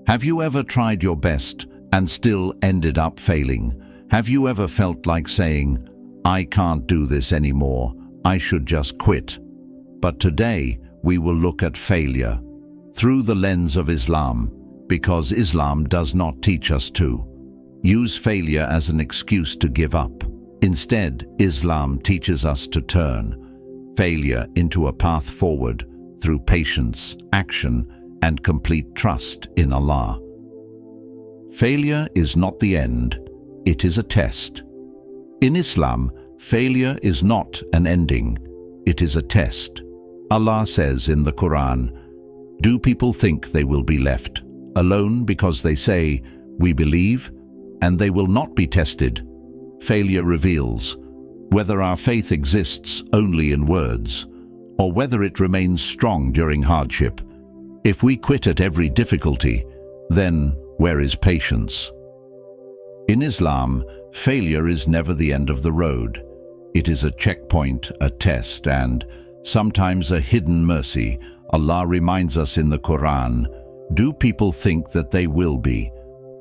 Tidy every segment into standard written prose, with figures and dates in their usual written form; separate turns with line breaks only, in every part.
Have you ever tried your best and still ended up failing? Have you ever felt like saying, "I can't do this anymore, I should just quit"? But today, we will look at failure through the lens of Islam, because Islam does not teach us to use failure as an excuse to give up. Instead, Islam teaches us to turn failure into a path forward through patience, action, and complete trust in Allah. Failure is not the end, it is a test. In Islam, failure is not an ending, it is a test. Allah says in the Quran, "Do people think they will be left alone because they say, 'We believe,' and they will not be tested?" Failure reveals whether our faith exists only in words, or whether it remains strong during hardship. If we quit at every difficulty, then where is patience? In Islam, failure is never the end of the road. It is a checkpoint, a test, and sometimes a hidden mercy. Allah reminds us in the Quran, "Do people think that they will be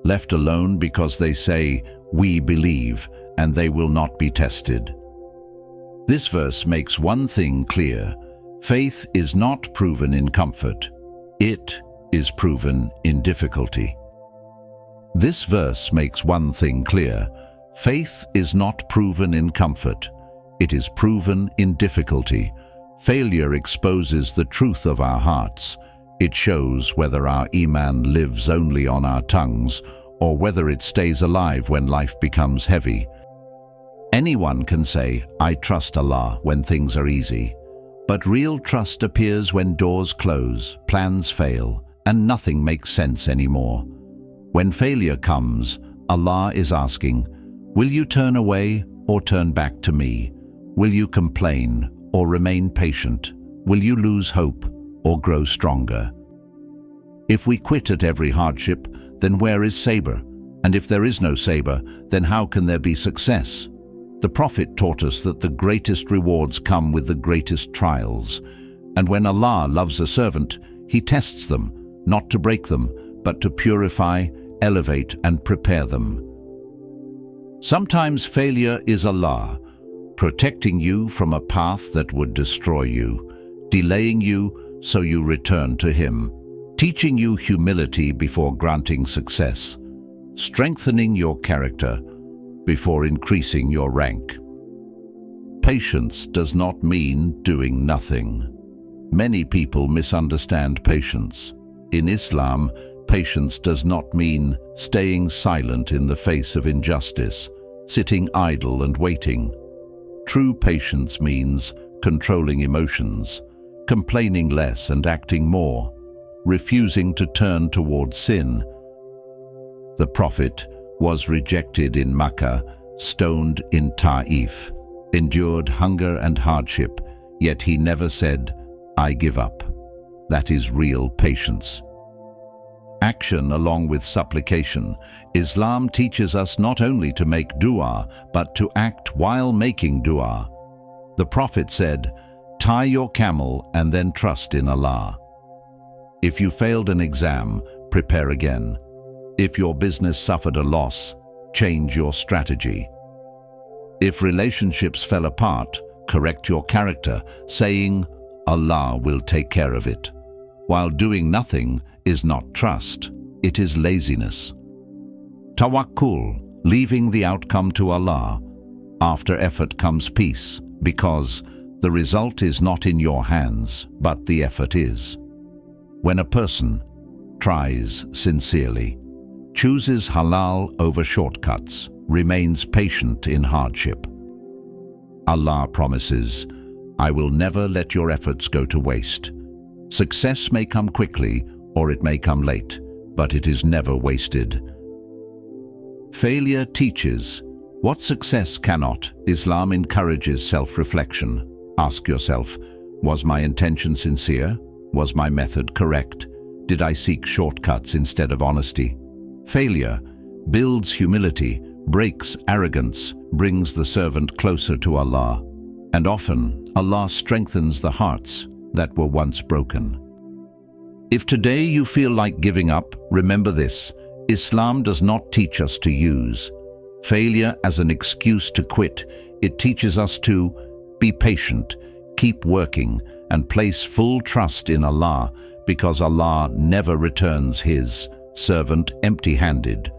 left alone because they say, 'We believe,' and they will not be tested?" This verse makes one thing clear: faith is not proven in comfort, it is proven in difficulty. This verse makes one thing clear: faith is not proven in comfort, it is proven in difficulty. Failure exposes the truth of our hearts. It shows whether our iman lives only on our tongues or whether it stays alive when life becomes heavy. Anyone can say, "I trust Allah," when things are easy. But real trust appears when doors close, plans fail, and nothing makes sense anymore. When failure comes, Allah is asking, "Will you turn away or turn back to me? Will you complain or remain patient? Will you lose hope or grow stronger?" If we quit at every hardship, then where is sabr? And if there is no sabr, then how can there be success? The Prophet taught us that the greatest rewards come with the greatest trials. And when Allah loves a servant, He tests them, not to break them, but to purify, elevate, and prepare them. Sometimes failure is Allah protecting you from a path that would destroy you, delaying you so you return to Him, teaching you humility before granting success, strengthening your character before increasing your rank. Patience does not mean doing nothing. Many people misunderstand patience. In Islam, patience does not mean staying silent in the face of injustice, sitting idle and waiting. True patience means controlling emotions, complaining less and acting more, refusing to turn toward sin. The Prophet was rejected in Makkah, stoned in Taif, endured hunger and hardship, yet he never said, "I give up." That is real patience. Action along with supplication. Islam teaches us not only to make dua, but to act while making dua. The Prophet said, "Tie your camel and then trust in Allah." If you failed an exam, prepare again. If your business suffered a loss, change your strategy. If relationships fell apart, correct your character, saying, "Allah will take care of it." While doing nothing is not trust, it is laziness. Tawakkul, leaving the outcome to Allah. After effort comes peace, because the result is not in your hands, but the effort is. When a person tries sincerely, chooses halal over shortcuts, remains patient in hardship, Allah promises, "I will never let your efforts go to waste." Success may come quickly or it may come late, but it is never wasted. Failure teaches what success cannot. Islam encourages self-reflection. Ask yourself, was my intention sincere? Was my method correct? Did I seek shortcuts instead of honesty? Failure builds humility, breaks arrogance, brings the servant closer to Allah. And often, Allah strengthens the hearts that were once broken. If today you feel like giving up, remember this: Islam does not teach us to use failure as an excuse to quit. It teaches us to be patient, keep working, and place full trust in Allah, because Allah never returns His servant empty-handed.